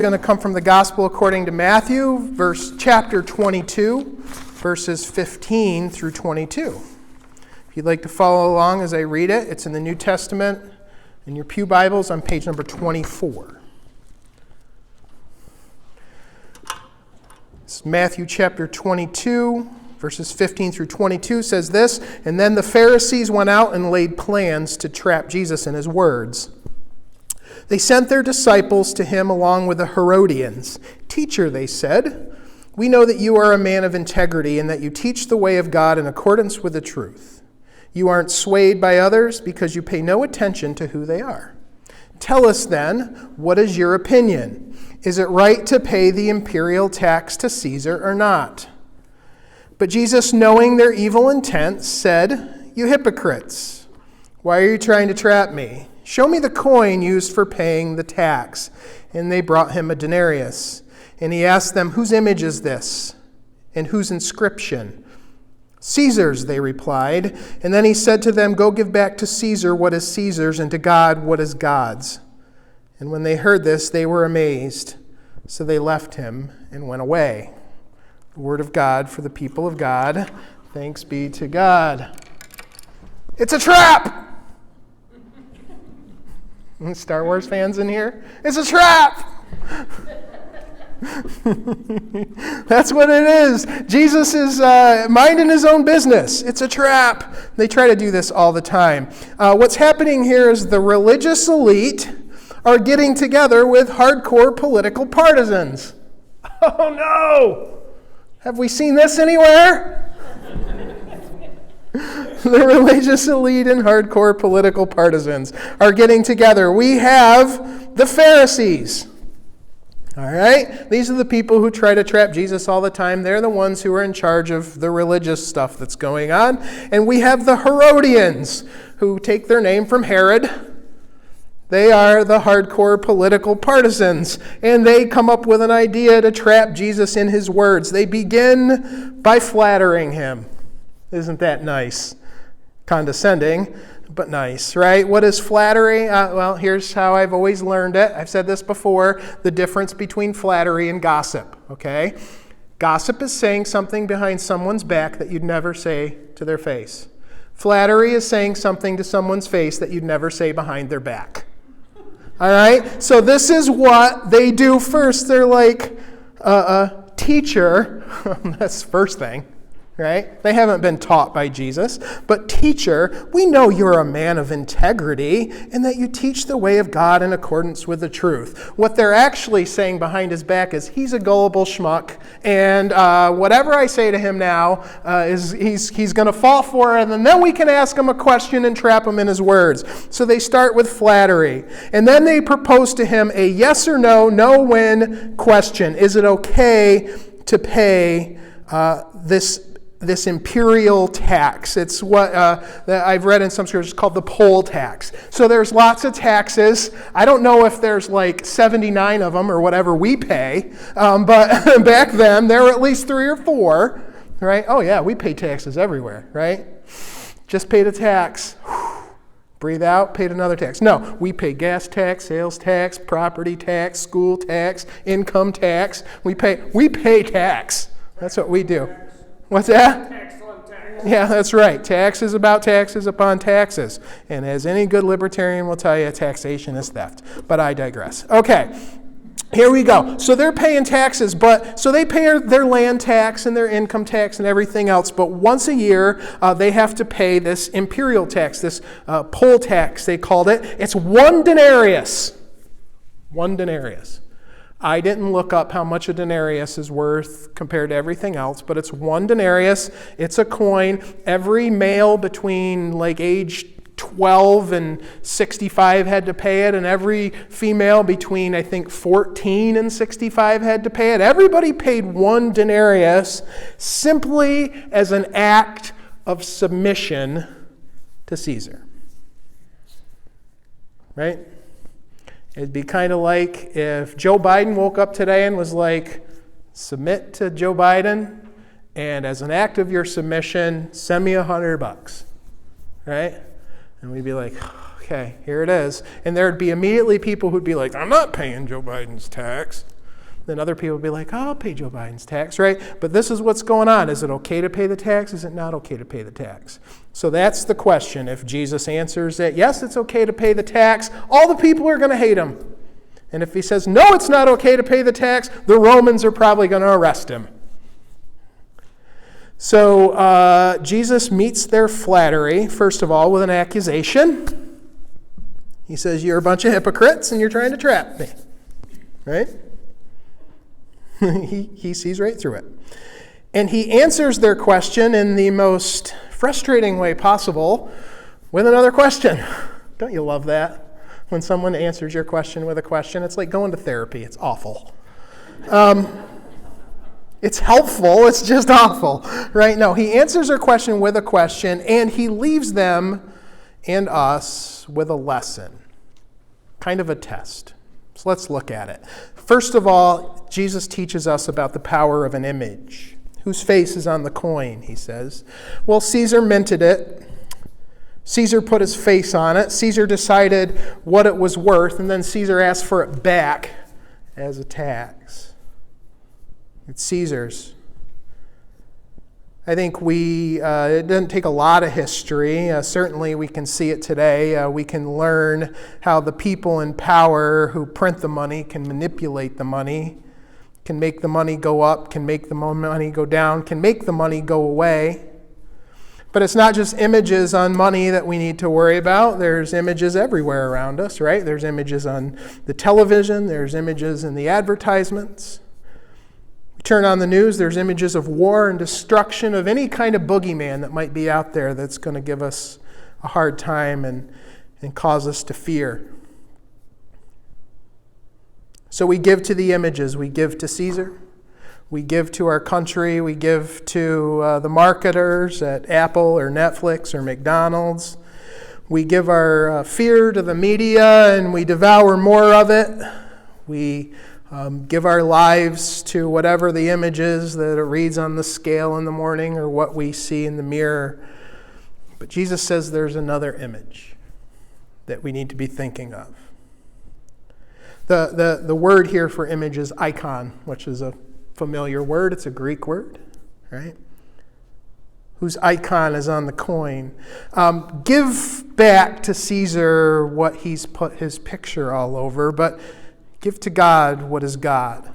Going to come from the Gospel according to Matthew, chapter 22, verses 15 through 22. If you'd like to follow along as I read it, it's in the New Testament in your pew Bibles on page number 24. It's Matthew chapter 22, verses 15 through 22 says this, "And then the Pharisees went out and laid plans to trap Jesus in his words. They sent their disciples to him along with the Herodians. 'Teacher,' they said, 'we know that you are a man of integrity and that you teach the way of God in accordance with the truth. You aren't swayed by others because you pay no attention to who they are. Tell us then, what is your opinion? Is it right to pay the imperial tax to Caesar or not?' But Jesus, knowing their evil intent, said, 'You hypocrites, why are you trying to trap me? Show me the coin used for paying the tax.' And they brought him a denarius. And he asked them, 'Whose image is this? And whose inscription?' 'Caesar's,' they replied. And then he said to them, 'Go give back to Caesar what is Caesar's, and to God what is God's.' And when they heard this, they were amazed. So they left him and went away." The word of God for the people of God. Thanks be to God. It's a trap! Star Wars fans in here? It's a trap! That's what it is. Jesus is minding his own business. It's a trap. They try to do this all the time. What's happening here is the religious elite are getting together with hardcore political partisans. Oh no! Have we seen this anywhere? The religious elite and hardcore political partisans are getting together. We have the Pharisees. All right? These are the people who try to trap Jesus all the time. They're the ones who are in charge of the religious stuff that's going on. And we have the Herodians, who take their name from Herod. They are the hardcore political partisans, and they come up with an idea to trap Jesus in his words. They begin by flattering him. Isn't that nice? Condescending, but nice, right? What is flattery? Well, here's how I've always learned it. I've said this before, the difference between flattery and gossip, okay? Gossip is saying something behind someone's back that you'd never say to their face. Flattery is saying something to someone's face that you'd never say behind their back. All right? So this is what they do first. They're like, teacher, that's the first thing. Right? They haven't been taught by Jesus. But teacher, we know you're a man of integrity and that you teach the way of God in accordance with the truth. What they're actually saying behind his back is he's a gullible schmuck, and whatever I say to him now is he's going to fall for it, and then we can ask him a question and trap him in his words. So they start with flattery. And then they propose to him a yes or no, no-win question. Is it okay to pay this imperial tax? It's what that I've read in some scriptures called the poll tax. So there's lots of taxes. I don't know if there's like 79 of them or whatever we pay, but back then there were at least 3 or 4, right? Oh yeah, we pay taxes everywhere, right? Just paid a tax. Breathe out, paid another tax. No, we pay gas tax, sales tax, property tax, school tax, income tax. We pay tax. That's what we do. What's that? Tax on tax. Yeah, that's right. Taxes about taxes upon taxes. And as any good libertarian will tell you, taxation is theft. But I digress. Okay, here we go. So they're paying taxes, so they pay their land tax and their income tax and everything else. But once a year, they have to pay this imperial tax, this poll tax, they called it. It's 1 denarius. 1 denarius. I didn't look up how much a denarius is worth compared to everything else, but it's 1 denarius. It's a coin. Every male between like age 12 and 65 had to pay it, and every female between, I think, 14 and 65 had to pay it. Everybody paid 1 denarius simply as an act of submission to Caesar. Right? It'd be kind of like if Joe Biden woke up today and was like, submit to Joe Biden, and as an act of your submission, send me $100, right? And we'd be like, okay, Okay, here it is. And there'd be immediately people who'd be like, I'm not paying Joe Biden's tax. Then other people would be like, I'll pay Joe Biden's tax, right? But this is what's going on. Is it okay to pay the tax? Is it not okay to pay the tax? So that's the question. If Jesus answers that, yes, it's okay to pay the tax, all the people are going to hate him. And if he says, no, it's not okay to pay the tax, the Romans are probably going to arrest him. So Jesus meets their flattery, first of all, with an accusation. He says, you're a bunch of hypocrites and you're trying to trap me. Right? He sees right through it. And he answers their question in the most frustrating way possible with another question. Don't you love that? When someone answers your question with a question, it's like going to therapy. It's awful. It's helpful. It's just awful. Right? No, he answers their question with a question, and he leaves them and us with a lesson, kind of a test. So let's look at it. First of all, Jesus teaches us about the power of an image. Whose face is on the coin, he says. Well, Caesar minted it. Caesar put his face on it. Caesar decided what it was worth, and then Caesar asked for it back as a tax. It's Caesar's. I think it doesn't take a lot of history. Certainly we can see it today. We can learn how the people in power who print the money can manipulate the money, can make the money go up, can make the money go down, can make the money go away. But it's not just images on money that we need to worry about. There's images everywhere around us, right? There's images on the television. There's images in the advertisements. Turn on the news, there's images of war and destruction, of any kind of boogeyman that might be out there that's going to give us a hard time and cause us to fear. So we give to the images. We give to Caesar. We give to our country. We give to the marketers at Apple or Netflix or McDonald's. We give our fear to the media and we devour more of it. We give our lives to whatever the image is that it reads on the scale in the morning or what we see in the mirror. But Jesus says there's another image that we need to be thinking of. The word here for image is icon, which is a familiar word. It's a Greek word, right? Whose icon is on the coin. Give back to Caesar what he's put his picture all over, but give to God what is God.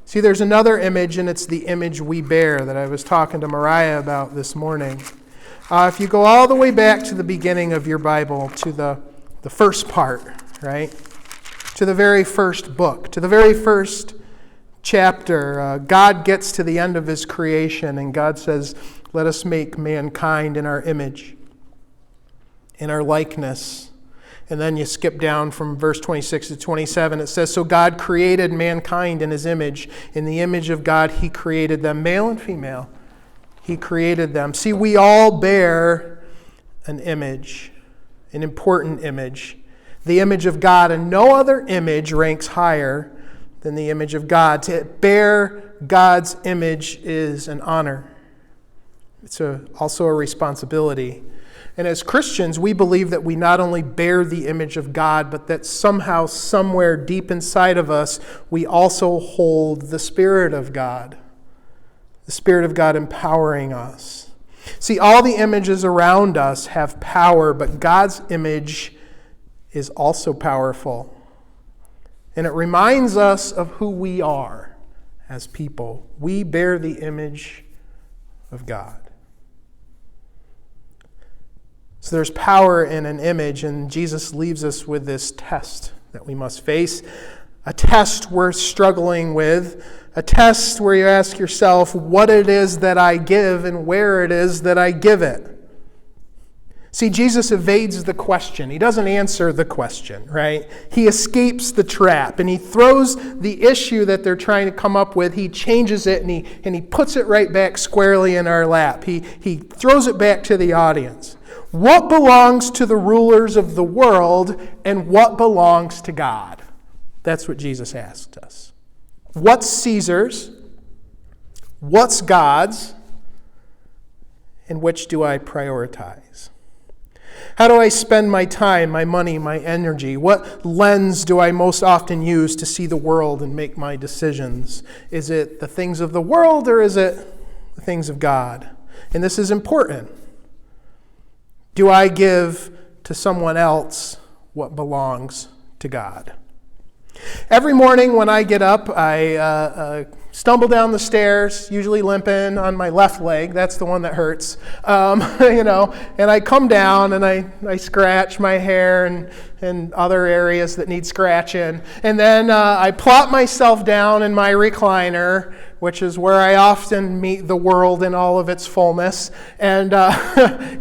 See, there's another image, and it's the image we bear that I was talking to Mariah about this morning. If you go all the way back to the beginning of your Bible, to the first part, right? To the very first book, to the very first chapter, God gets to the end of his creation, and God says, let us make mankind in our image, in our likeness. And then you skip down from verse 26 to 27. It says, so God created mankind in his image. In the image of God, he created them, male and female. He created them. See, we all bear an image, an important image, the image of God. And no other image ranks higher than the image of God. To bear God's image is an honor. It's also a responsibility. And as Christians, we believe that we not only bear the image of God, but that somehow, somewhere deep inside of us, we also hold the Spirit of God. The Spirit of God empowering us. See, all the images around us have power, but God's image is also powerful. And it reminds us of who we are as people. We bear the image of God. So there's power in an image, and Jesus leaves us with this test that we must face. A test we're struggling with. A test where you ask yourself what it is that I give and where it is that I give it. See, Jesus evades the question. He doesn't answer the question, right? He escapes the trap, and he throws the issue that they're trying to come up with. He changes it, and he puts it right back squarely in our lap. He throws it back to the audience. What belongs to the rulers of the world and what belongs to God? That's what Jesus asked us. What's Caesar's? What's God's? And which do I prioritize? How do I spend my time, my money, my energy? What lens do I most often use to see the world and make my decisions? Is it the things of the world or is it the things of God? And this is important. Do I give to someone else what belongs to God? Every morning when I get up, I stumble down the stairs, usually limping on my left leg. That's the one that hurts. And I come down and I scratch my hair and other areas that need scratching. And then I plop myself down in my recliner, which is where I often meet the world in all of its fullness, and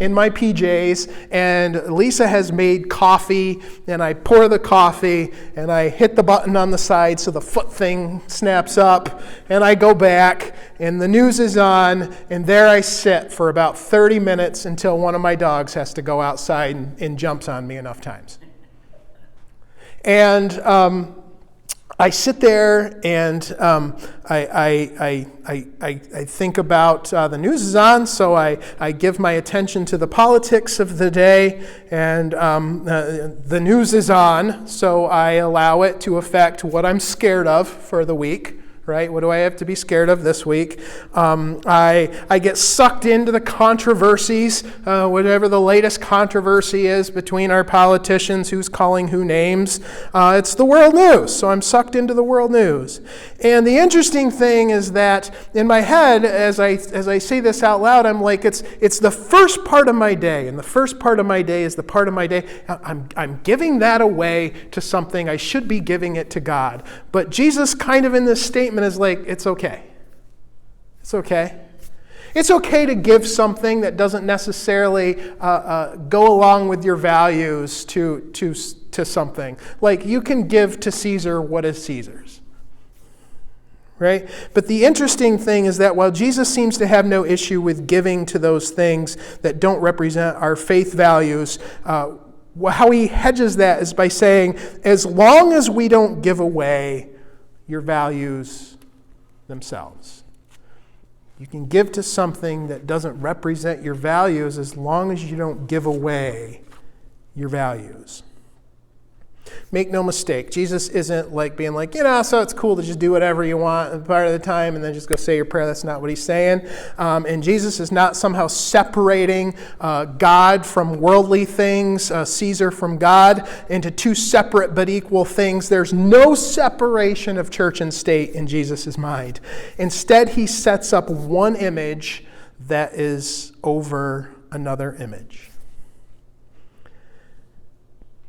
in my PJs. And Lisa has made coffee, and I pour the coffee, and I hit the button on the side so the foot thing snaps up, and I go back, and the news is on, and there I sit for about 30 minutes until one of my dogs has to go outside and jumps on me enough times. And I sit there and I think about the news is on, so I give my attention to the politics of the day, and the news is on, so I allow it to affect what I'm scared of for the week. Right? What do I have to be scared of this week? I get sucked into the controversies, whatever the latest controversy is between our politicians, who's calling who names. It's the world news, so I'm sucked into the world news. And the interesting thing is that in my head, as I say this out loud, I'm like, it's the first part of my day, and the first part of my day is the part of my day. I'm giving that away to something. I should be giving it to God. But Jesus kind of in this statement is like, it's okay. It's okay. It's okay to give something that doesn't necessarily go along with your values to something. Like, you can give to Caesar what is Caesar's. Right? But the interesting thing is that while Jesus seems to have no issue with giving to those things that don't represent our faith values, how he hedges that is by saying, as long as we don't give away your values themselves. You can give to something that doesn't represent your values as long as you don't give away your values. Make no mistake, Jesus isn't like being like, so it's cool to just do whatever you want part of the time and then just go say your prayer. That's not what he's saying. And Jesus is not somehow separating God from worldly things, Caesar from God, into two separate but equal things. There's no separation of church and state in Jesus' mind. Instead, he sets up one image that is over another image.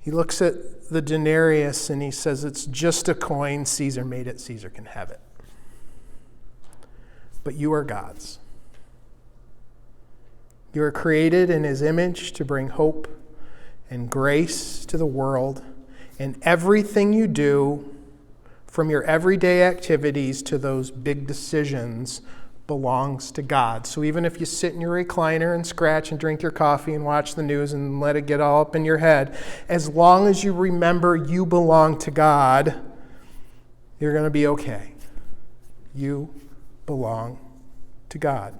He looks at the denarius and he says, it's just a coin. Caesar made it. Caesar can have it. But you are God's. You are created in his image to bring hope and grace to the world. And everything you do, from your everyday activities to those big decisions, belongs to God. So even if you sit in your recliner and scratch and drink your coffee and watch the news and let it get all up in your head, as long as you remember you belong to God, you're going to be okay. You belong to God.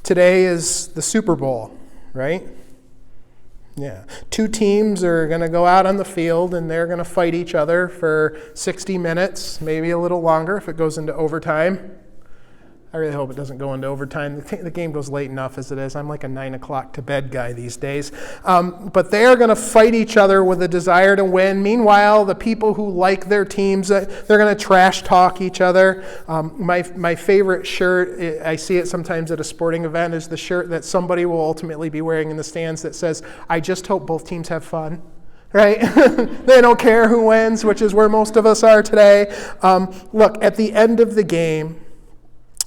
Today is the Super Bowl, right? Yeah. Two teams are going to go out on the field and they're going to fight each other for 60 minutes, maybe a little longer if it goes into overtime. I really hope it doesn't go into overtime. The game goes late enough as it is. I'm like a 9 o'clock to bed guy these days. But they are going to fight each other with a desire to win. Meanwhile, the people who like their teams, they're going to trash talk each other. My favorite shirt, I see it sometimes at a sporting event, is the shirt that somebody will ultimately be wearing in the stands that says, I just hope both teams have fun. Right? They don't care who wins, which is where most of us are today. Look, at the end of the game,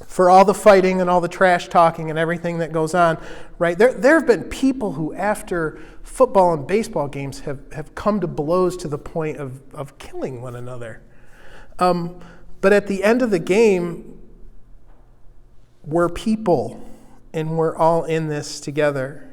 for all the fighting and all the trash talking and everything that goes on, right? There have been people who, after football and baseball games, have come to blows to the point of killing one another. But at the end of the game, we're people, and we're all in this together.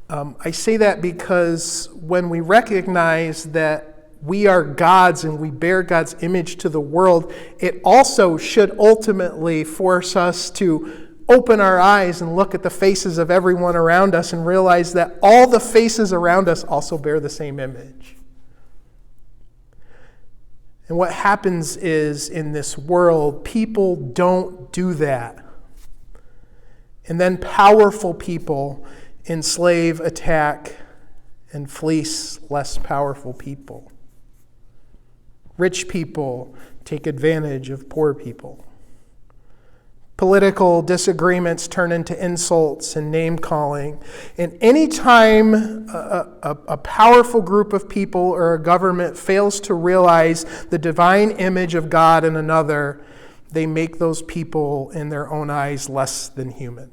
I say that because when we recognize that we are God's and we bear God's image to the world, it also should ultimately force us to open our eyes and look at the faces of everyone around us and realize that all the faces around us also bear the same image. And what happens is, in this world, people don't do that. And then powerful people enslave, attack, and fleece less powerful people. Rich people take advantage of poor people. Political disagreements turn into insults and name-calling. And any time a powerful group of people or a government fails to realize the divine image of God in another, they make those people, in their own eyes, less than human.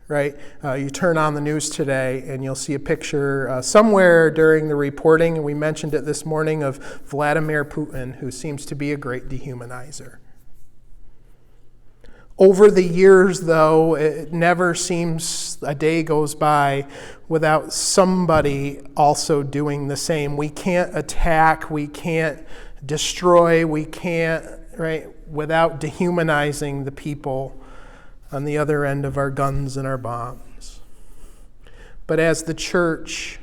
Right? You turn on the news today and you'll see a picture somewhere during the reporting, and we mentioned it this morning, of Vladimir Putin, who seems to be a great dehumanizer. Over the years, though, it never seems a day goes by without somebody also doing the same. We can't attack, we can't destroy, we can't, right, without dehumanizing the people on the other end of our guns and our bombs. But as the church,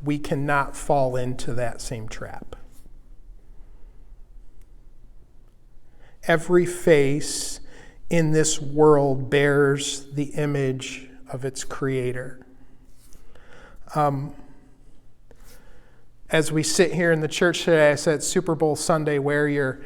we cannot fall into that same trap. Every face in this world bears the image of its creator. As we sit here in the church today, I said Super Bowl Sunday, wear your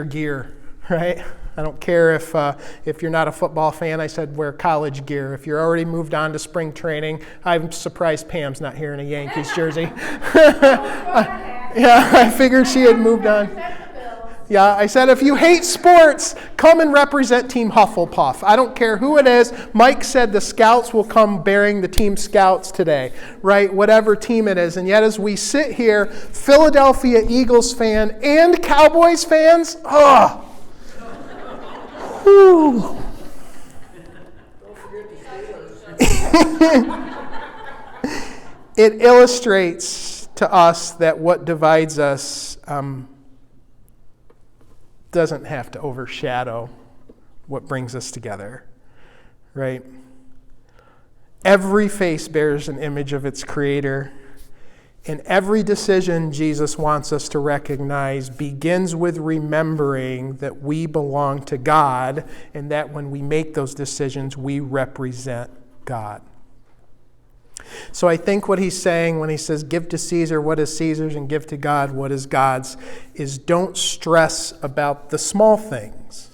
gear, right? I don't care if you're not a football fan. I said wear college gear. If you're already moved on to spring training, I'm surprised Pam's not here in a Yankees jersey. Yeah, I figured she had moved on. Yeah, I said, if you hate sports, come and represent Team Hufflepuff. I don't care who it is. Mike said the Scouts will come bearing the Team Scouts today, right? Whatever team it is. And yet as we sit here, Philadelphia Eagles fan and Cowboys fans, whew. It illustrates to us that what divides us doesn't have to overshadow what brings us together, right? Every face bears an image of its creator, and every decision Jesus wants us to recognize begins with remembering that we belong to God, and that when we make those decisions, we represent God. So I think what he's saying when he says, give to Caesar what is Caesar's and give to God what is God's, is don't stress about the small things.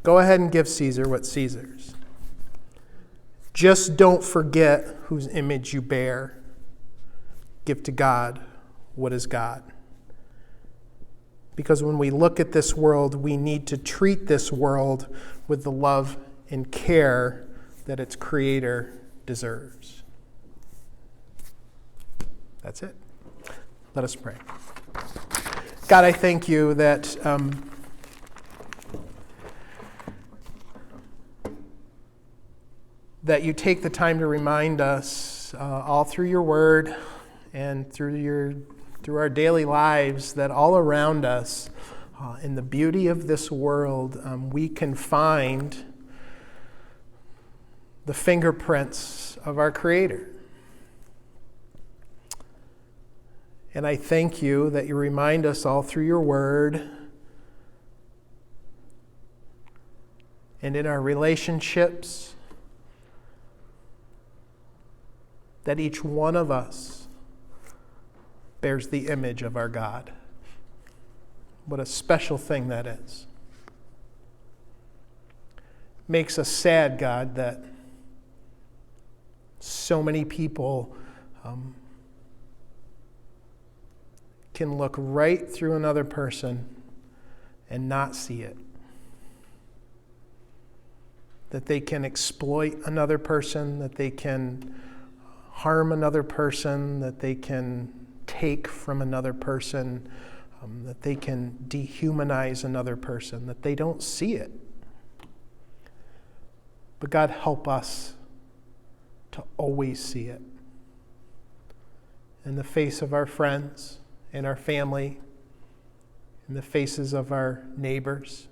Go ahead and give Caesar what's Caesar's. Just don't forget whose image you bear. Give to God what is God. Because when we look at this world, we need to treat this world with the love and care that its creator deserves. That's it. Let us pray. God, I thank you that that you take the time to remind us all through your word and through our daily lives that all around us, in the beauty of this world, we can find the fingerprints of our Creator. And I thank you that you remind us all through your word and in our relationships that each one of us bears the image of our God. What a special thing that is. Makes us sad, God, that so many people can look right through another person and not see it. That they can exploit another person, that they can harm another person, that they can take from another person, that they can dehumanize another person, that they don't see it. But God, help us to always see it in the face of our friends, in our family, in the faces of our neighbors,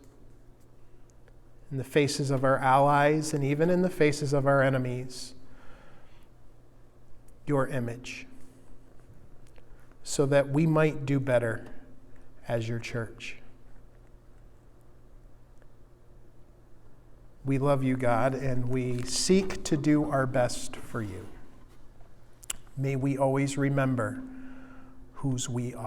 in the faces of our allies, and even in the faces of our enemies, your image, so that we might do better as your church. We love you, God, and we seek to do our best for you. May we always remember whose we are.